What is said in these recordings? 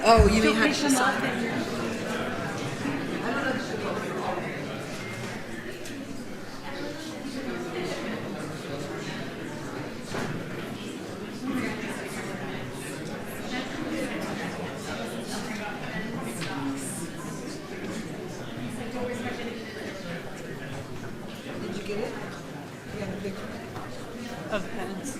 Oh, you mean how to decide? Did you get it? You got a picture? Of pens.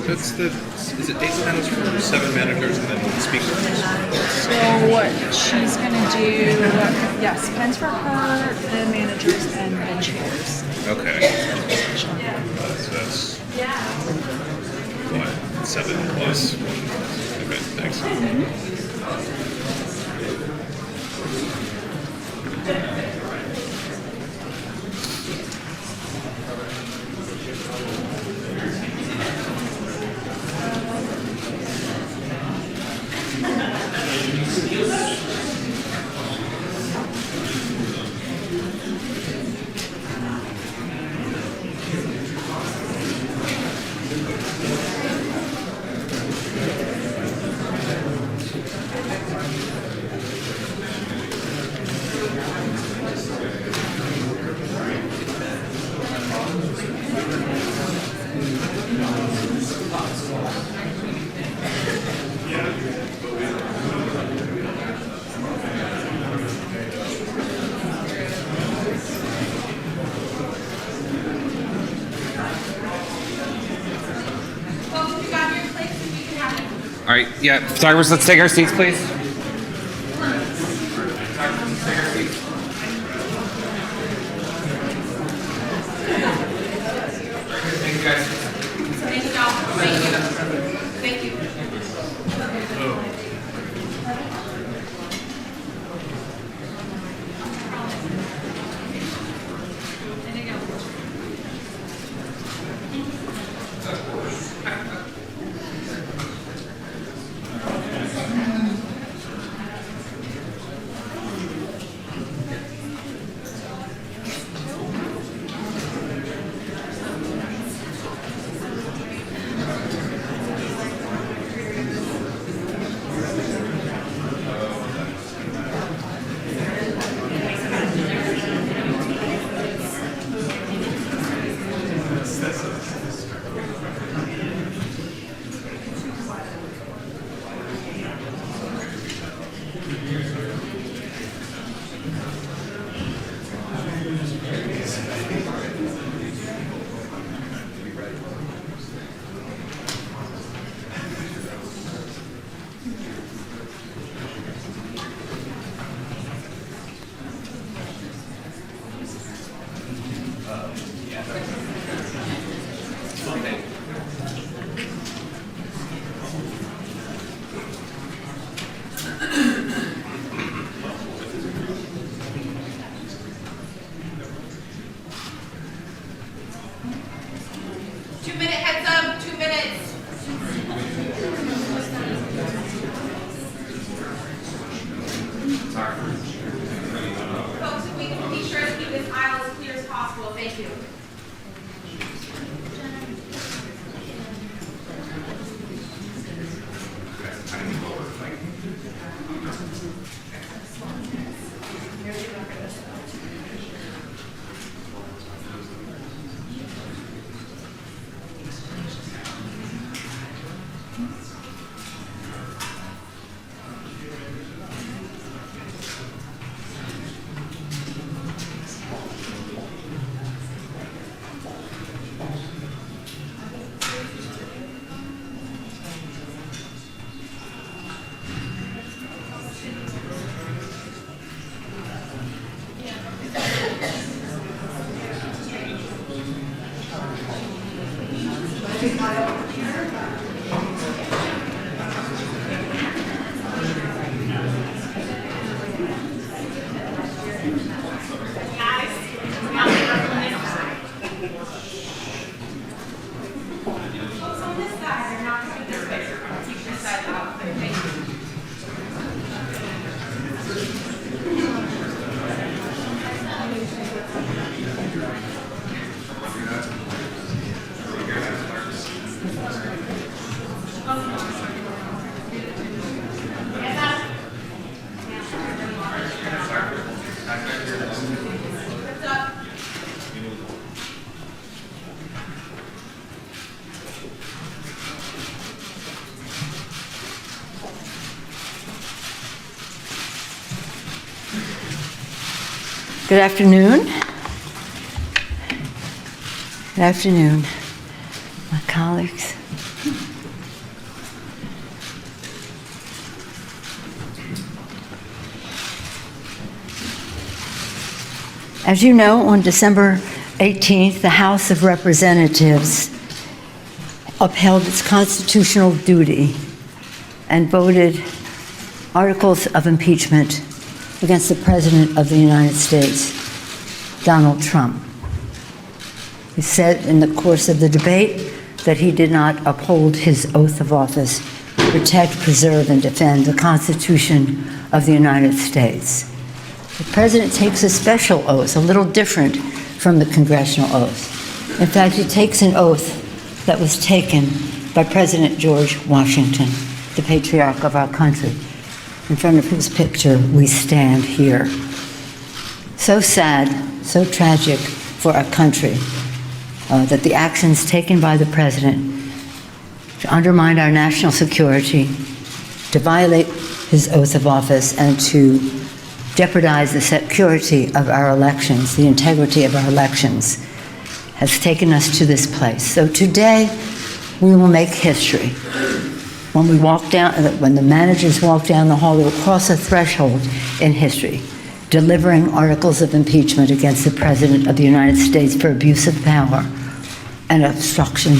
That's the. Is it 8 panels for 7 managers and then speakers? So what she's gonna do, yes, pens for her, the managers, and the chairs. Okay. That's what? 7 plus 1. Okay, thanks. All right, yeah, photographers, let's take our seats, please. Thank you, guys. Thank you. Two-minute heads up, 2 minutes. Folks, if we can be sure to keep this aisle as clear as possible, thank you. Folks on this side are not coming this way, so we're going to keep this side out. Thank you. What's up? Good afternoon. Good afternoon, my colleagues. As you know, on December 18th, the House of Representatives upheld its constitutional duty and voted articles of impeachment against the President of the United States, Donald Trump. He said in the course of the debate that he did not uphold his oath of office, protect, preserve, and defend the Constitution of the United States. The President takes a special oath, a little different from the congressional oath. In fact, he takes an oath that was taken by President George Washington, the patriarch of our country, in front of whose picture we stand here. So sad, so tragic for our country that the actions taken by the President to undermine our national security, to violate his oath of office, and to jeopardize the security of our elections, the integrity of our elections, has taken us to this place. So today, we will make history. When the managers walk down the hall, they will cross a threshold in history, delivering articles of impeachment against the President of the United States for abuse of power and obstruction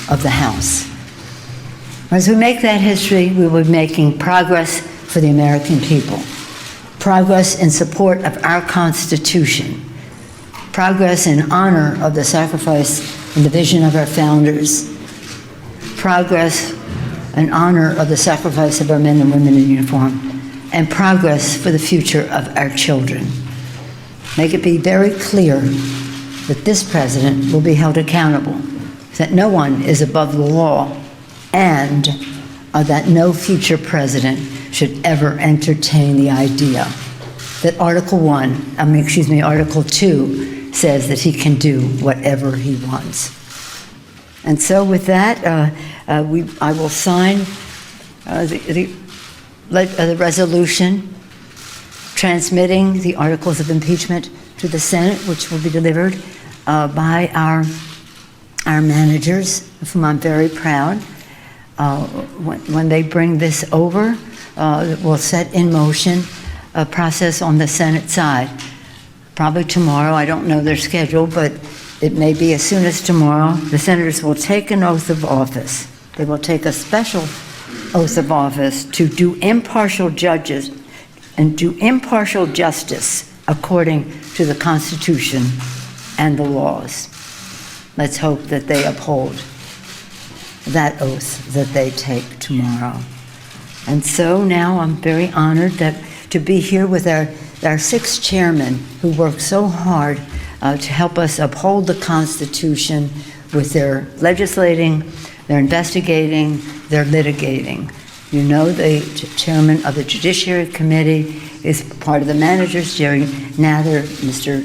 of the House. As we make that history, we will be making progress for the American people, progress in support of our Constitution, progress in honor of the sacrifice and the vision of our founders, progress in honor of the sacrifice of our men and women in uniform, and progress for the future of our children. Make it be very clear that this president will be held accountable, that no one is above the law, and that no future president should ever entertain the idea that Article 2 says that he can do whatever he wants. And so with that, I will sign the resolution transmitting the articles of impeachment to the Senate, which will be delivered by our managers, of whom I'm very proud. When they bring this over, we'll set in motion a process on the Senate side. Probably tomorrow, I don't know their schedule, but it may be as soon as tomorrow, the senators will take an oath of office. They will take a special oath of office to do impartial judges and do impartial justice according to the Constitution and the laws. Let's hope that they uphold that oath that they take tomorrow. And so now I'm very honored to be here with our six chairmen who worked so hard to help us uphold the Constitution with their legislating, their investigating, their litigating. You know, the chairman of the Judiciary Committee is part of the managers, Jerry Nather, Mr.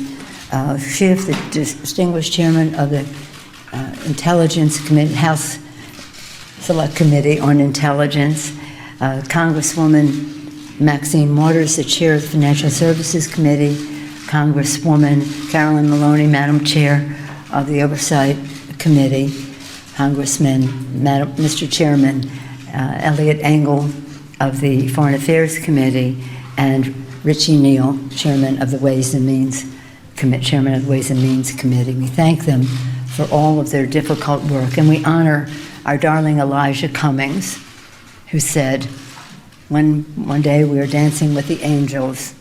Schiff, the distinguished chairman of the Intelligence Committee, House Select Committee on Intelligence, Congresswoman Maxine Waters, the chair of the Financial Services Committee, Congresswoman Carolyn Maloney, Madam Chair of the Oversight Committee, Congressman, Mr. Chairman Elliot Engel of the Foreign Affairs Committee, and Richie Neal, Chairman of the Ways and Means Committee. We thank them for all of their difficult work, and we honor our darling Elijah Cummings, who said, when one day we were dancing with the angels,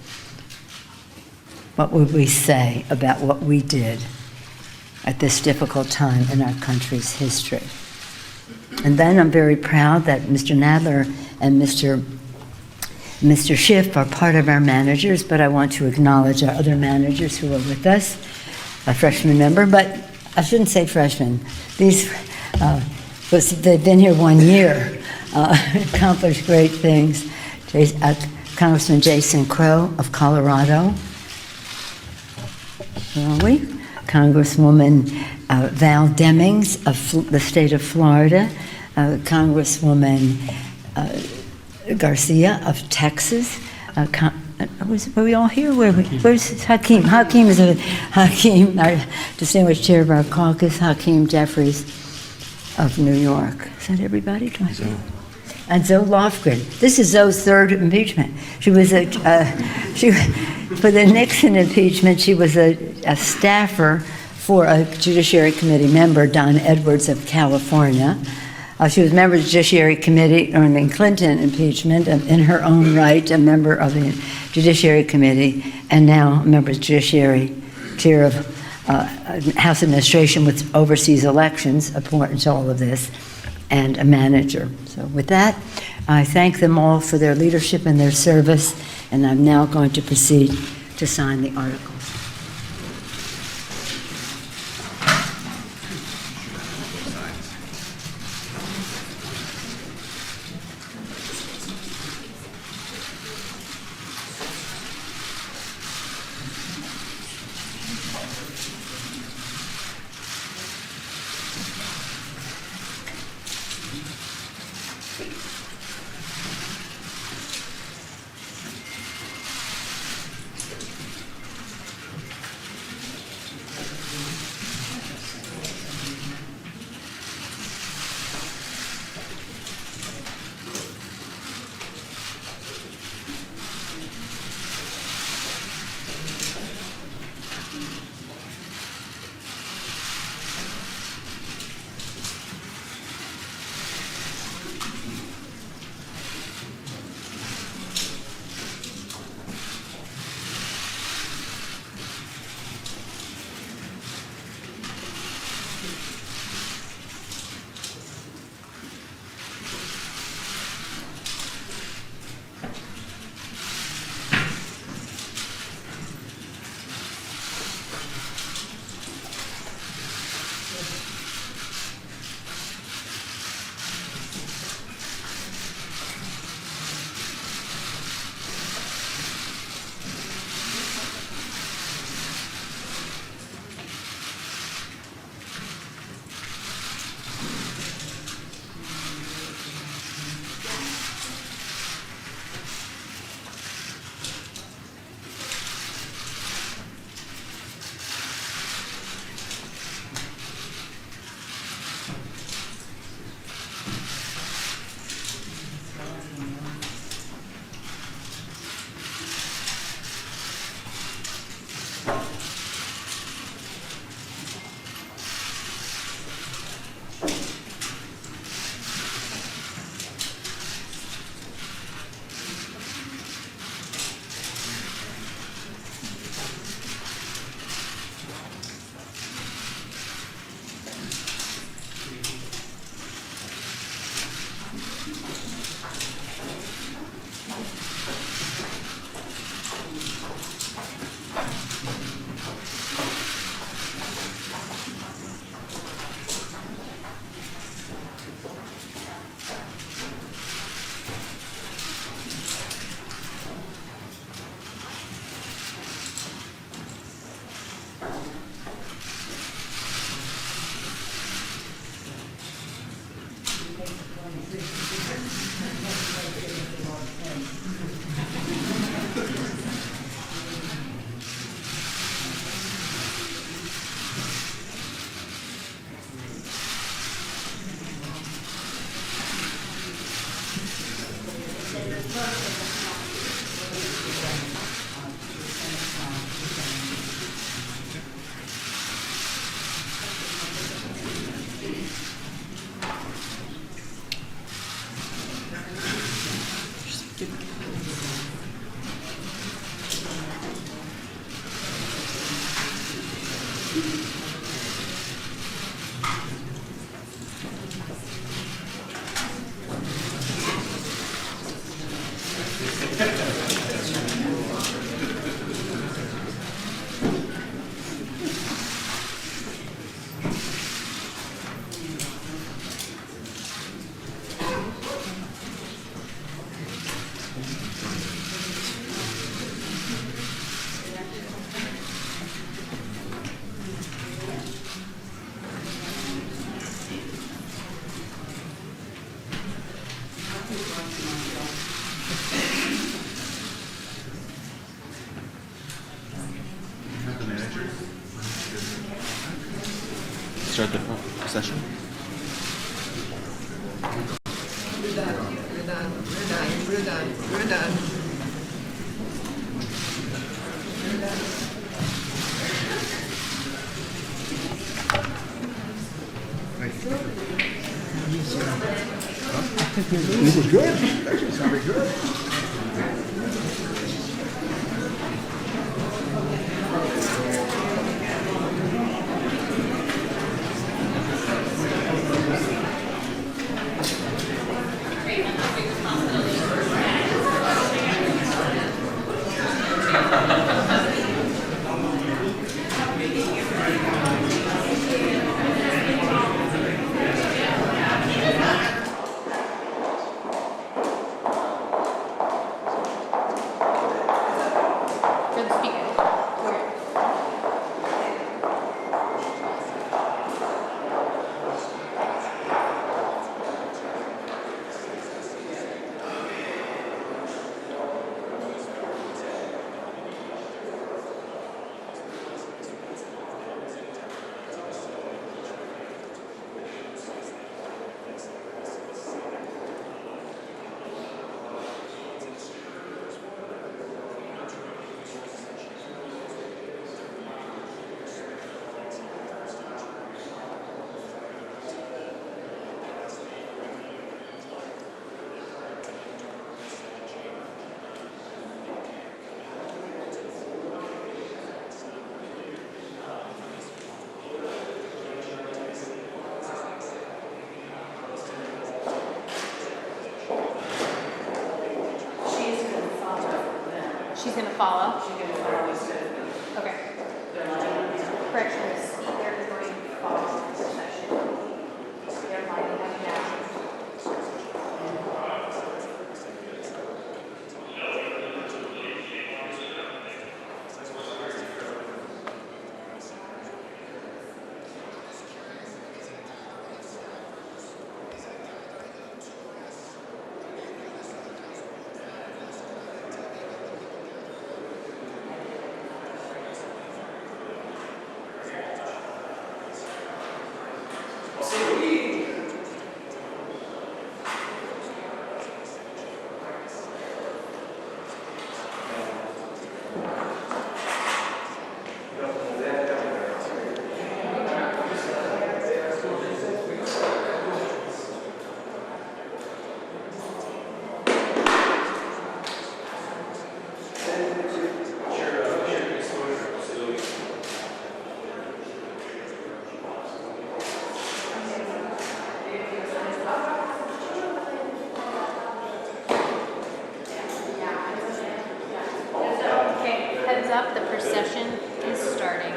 what would we say about what we did at this difficult time in our country's history? And then I'm very proud that Mr. Nadler and Mr. Schiff are part of our managers, but I want to acknowledge our other managers who are with us, a freshman member, but I shouldn't say freshman. These, because they've been here 1 year, accomplished great things. Congressman Jason Crow of Colorado. Where are we? Congresswoman Val Demings of the state of Florida, Congresswoman Garcia of Texas. Were we all here? Where's Hakeem? Hakeem, our distinguished chair of our caucus, Hakeem Jeffries of New York. Is that everybody? And Zoe Lofgren. This is Zoe's third impeachment. She was for the Nixon impeachment, she was a staffer for a Judiciary Committee member, Don Edwards of California. She was a member of the Judiciary Committee on the Clinton impeachment, and in her own right, a member of the Judiciary Committee, and now a member of the Judiciary, chair of House Administration, which oversees elections, important to all of this, and a manager. So with that, I thank them all for their leadership and their service, and I'm now going to proceed to sign the articles. Start the session. We're done. We're done. We're done. We're done. We're done. We're done. This was good. Actually, sounded good. For the speaker. She's gonna follow. Okay. Correction, the speaker is going to follow the session. They're lining up now. Okay, heads up, the procession is starting.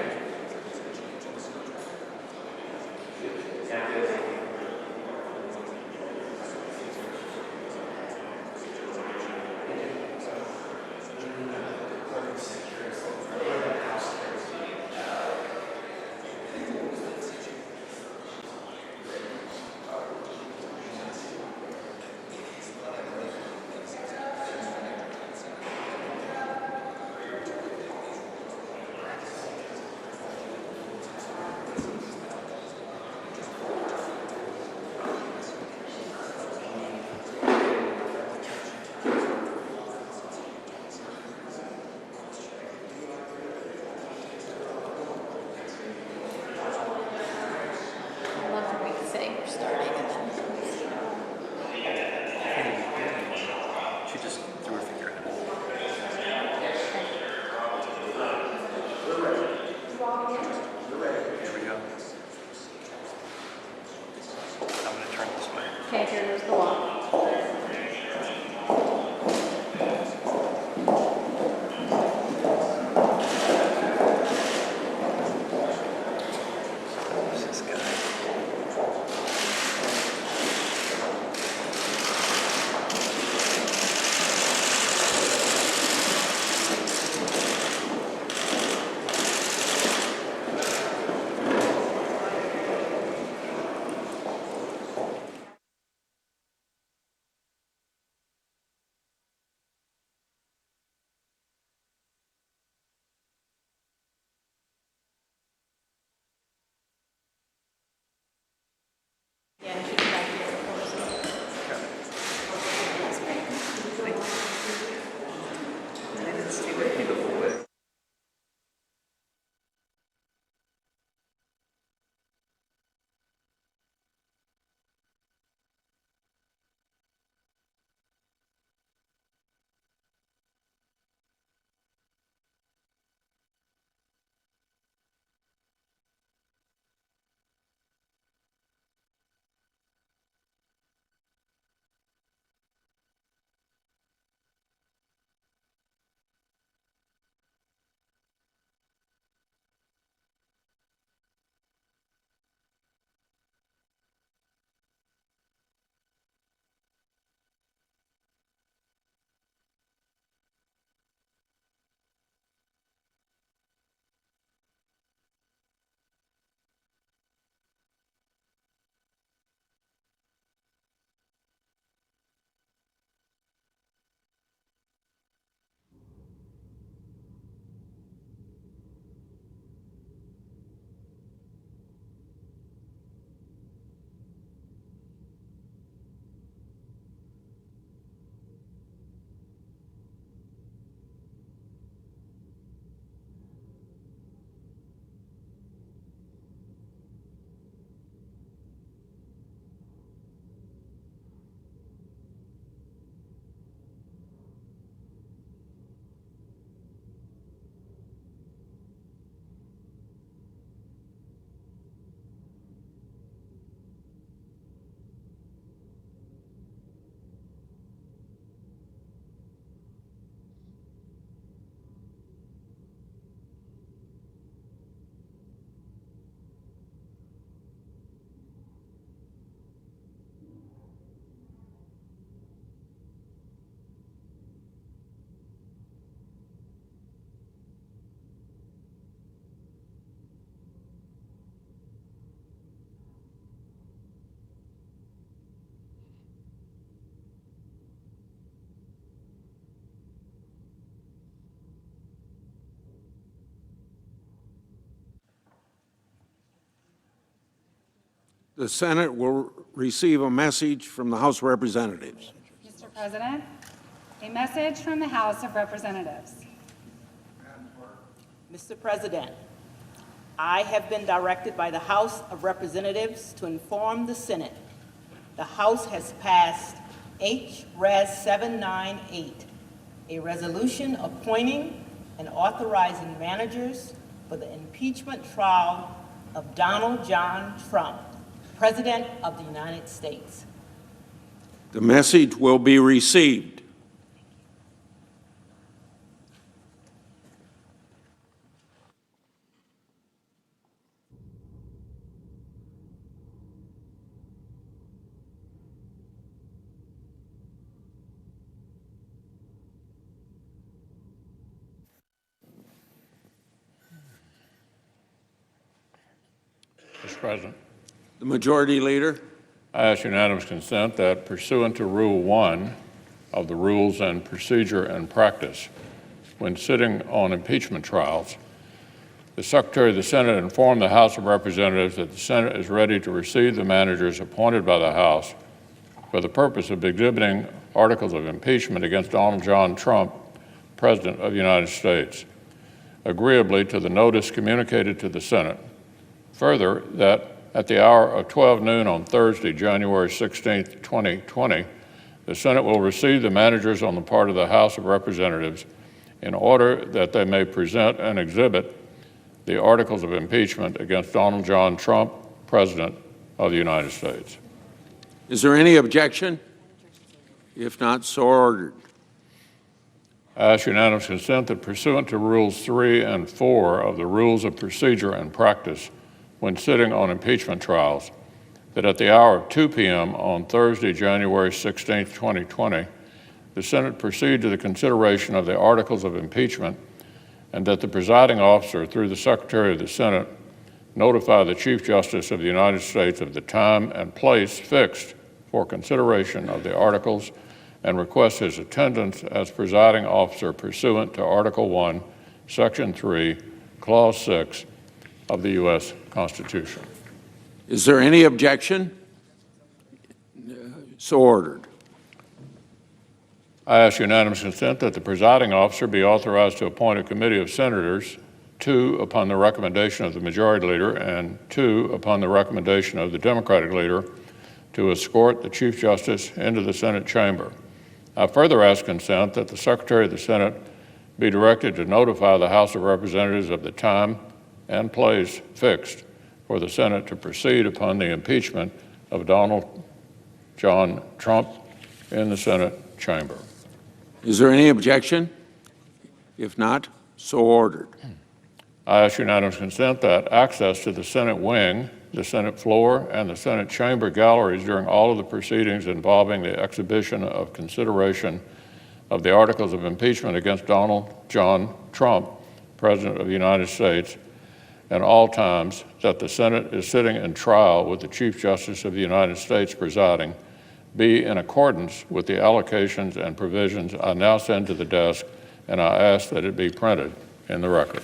I love when we can say we're starting and then. She just threw her finger in it. Here we go. I'm gonna turn this way. Okay, here goes the wall. This guy. The Senate will receive a message from the House of Representatives. Mr. President, a message from the House of Representatives. Mr. President, I have been directed by the House of Representatives to inform the Senate the House has passed H-Res 798, a resolution appointing and authorizing managers for the impeachment trial of Donald John Trump, President of the United States. The message will be received. Mr. President, The Majority Leader. I ask unanimous consent that pursuant to Rule 1 of the Rules and Procedure and Practice, when sitting on impeachment trials, the Secretary of the Senate inform the House of Representatives that the Senate is ready to receive the managers appointed by the House for the purpose of exhibiting articles of impeachment against Donald John Trump, President of the United States, agreeably to the notice communicated to the Senate. Further, that at the hour of 12 noon on Thursday, January 16, 2020, the Senate will receive the managers on the part of the House of Representatives in order that they may present and exhibit the articles of impeachment against Donald John Trump, President of the United States. Is there any objection? If not, so ordered. I ask unanimous consent that pursuant to Rules 3 and 4 of the Rules of Procedure and Practice, when sitting on impeachment trials, that at the hour of 2 p.m. on Thursday, January 16, 2020, the Senate proceed to the consideration of the articles of impeachment, and that the presiding officer, through the Secretary of the Senate, notify the Chief Justice of the United States of the time and place fixed for consideration of the articles and request his attendance as presiding officer pursuant to Article 1, Section 3, Clause 6 of the U.S. Constitution. Is there any objection? So ordered. I ask unanimous consent that the presiding officer be authorized to appoint a committee of senators, 2 upon the recommendation of the Majority Leader and 2 upon the recommendation of the Democratic Leader, to escort the Chief Justice into the Senate chamber. I further ask consent that the Secretary of the Senate be directed to notify the House of Representatives of the time and place fixed for the Senate to proceed upon the impeachment of Donald John Trump in the Senate chamber. Is there any objection? If not, so ordered. I ask unanimous consent that access to the Senate wing, the Senate floor, and the Senate chamber galleries during all of the proceedings involving the exhibition of consideration of the articles of impeachment against Donald John Trump, President of the United States, and all times that the Senate is sitting in trial with the Chief Justice of the United States presiding, be in accordance with the allocations and provisions I now send to the desk, and I ask that it be printed in the record.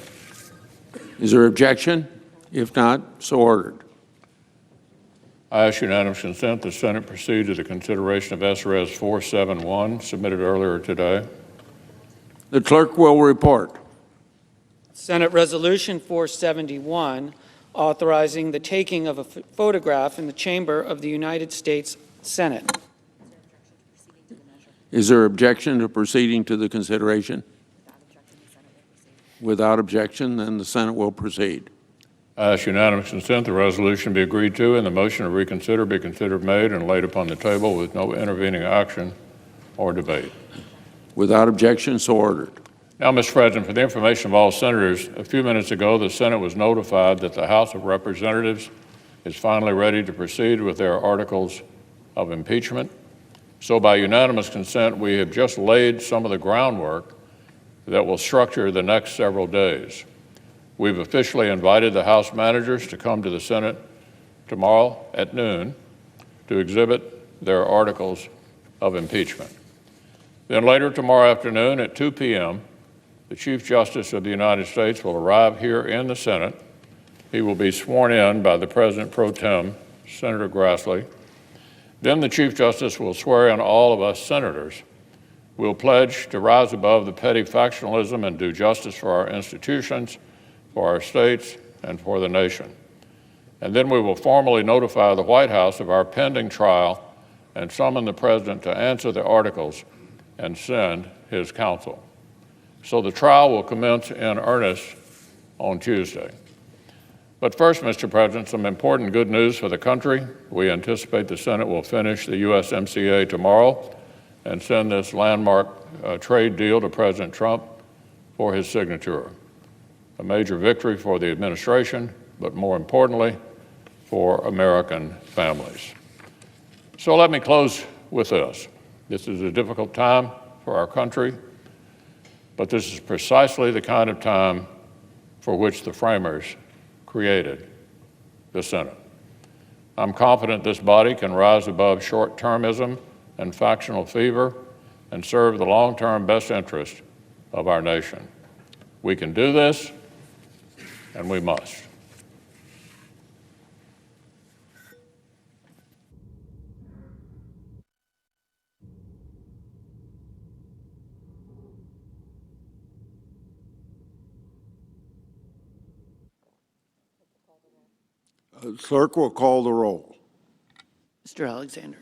Is there objection? If not, so ordered. I ask unanimous consent the Senate proceed to the consideration of S-Res 471 submitted earlier today. The clerk will report. Senate Resolution 471, authorizing the taking of a photograph in the chamber of the United States Senate. Is there objection to proceeding to the consideration? Without objection, then the Senate will proceed. I ask unanimous consent the resolution be agreed to and the motion to reconsider be considered made and laid upon the table with no intervening action or debate. Without objection, so ordered. Now, Mr. President, for the information of all senators, a few minutes ago, the Senate was notified that the House of Representatives is finally ready to proceed with their articles of impeachment. So by unanimous consent, we have just laid some of the groundwork that will structure the next several days. We've officially invited the House managers to come to the Senate tomorrow at noon to exhibit their articles of impeachment. Then later tomorrow afternoon at 2 p.m., the Chief Justice of the United States will arrive here in the Senate. He will be sworn in by the President Pro Tem Senator Grassley. Then the Chief Justice will swear in all of us senators. We'll pledge to rise above the petty factionalism and do justice for our institutions, for our states, and for the nation. And then we will formally notify the White House of our pending trial and summon the President to answer the articles and send his counsel. So the trial will commence in earnest on Tuesday. But first, Mr. President, some important good news for the country. We anticipate the Senate will finish the USMCA tomorrow and send this landmark trade deal to President Trump for his signature. A major victory for the administration, but more importantly, for American families. So let me close with this. This is a difficult time for our country, but this is precisely the kind of time for which the framers created the Senate. I'm confident this body can rise above short-termism and factional fever and serve the long-term best interest of our nation. We can do this, and we must. Clerk will call the roll. Mr. Alexander.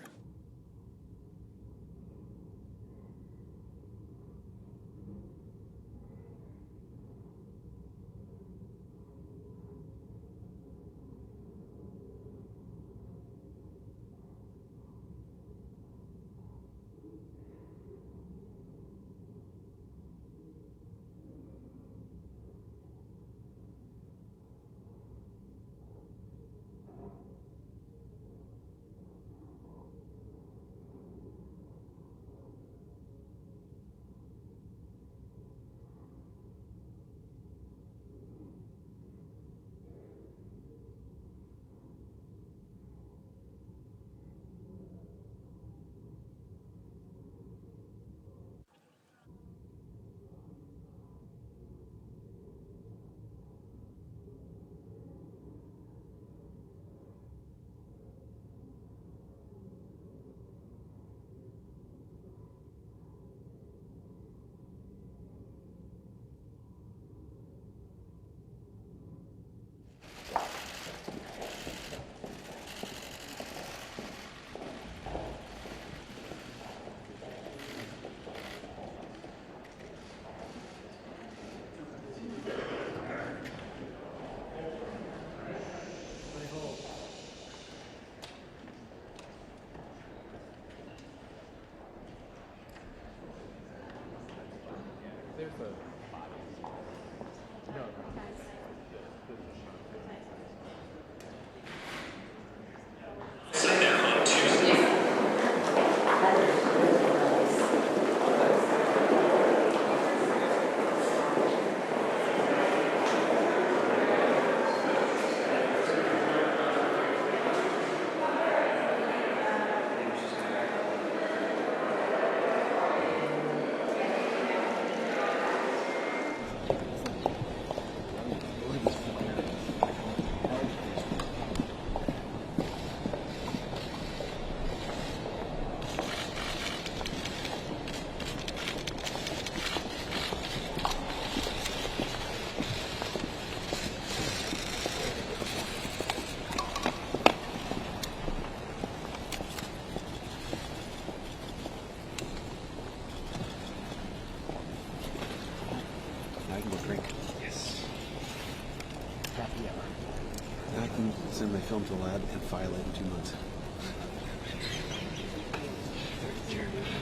Send my film to the lab and file it in 2 months.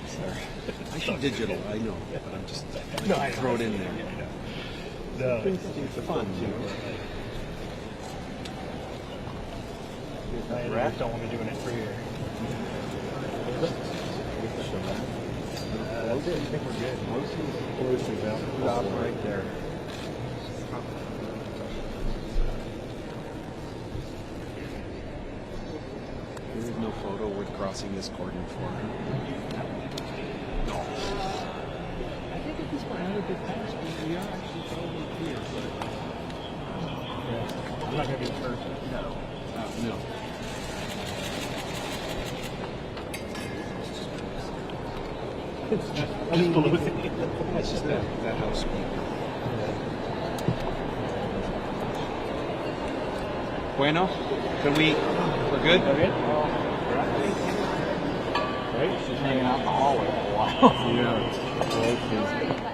Sorry. I think digital, I know, but I'm just throw it in there. It's fun, you know. I don't want to be doing it for here. I think we're good. Most of the out right there. There is no photo worth crossing this cordon for. No. I think at this point, I would get past, we are actually probably here, but I'm not going to be perfect. No. I mean, that's just that house. Bueno, we're good? Right? She's hanging out in the hallway for a while. Yeah.